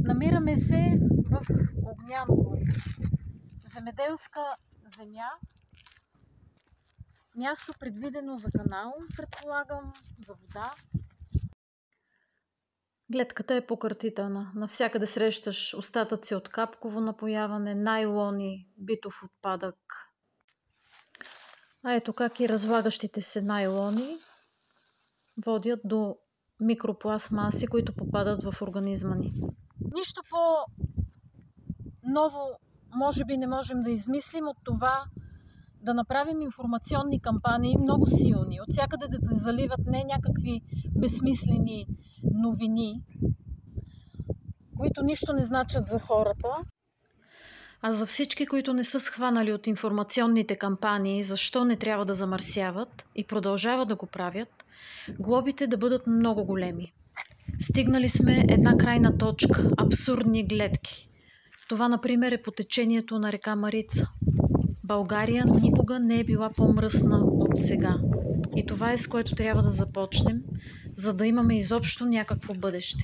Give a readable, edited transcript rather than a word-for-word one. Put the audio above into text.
Намираме се в Огняново. Земеделска земя. Място предвидено за канал, предполагам, за вода. Гледката е покъртителна. Навсякъде срещаш остатъци от капково напояване, найлони, битов отпадък. А ето как и разлагащите се найлони водят до микропластмаси, които попадат в организма ни. Нищо по-ново може би не можем да измислим от това да направим информационни кампании много силни. От всякъде да заливат не някакви безсмислени новини, които нищо не значат за хората, а за всички, които не са схванали от информационните кампании, защо не трябва да замърсяват и продължават да го правят, глобите да бъдат много големи. Стигнали сме една крайна точка – абсурдни гледки. Това, например, е по течението на река Марица. България никога не е била по-мръсна от сега. И това е с което трябва да започнем, за да имаме изобщо някакво бъдеще.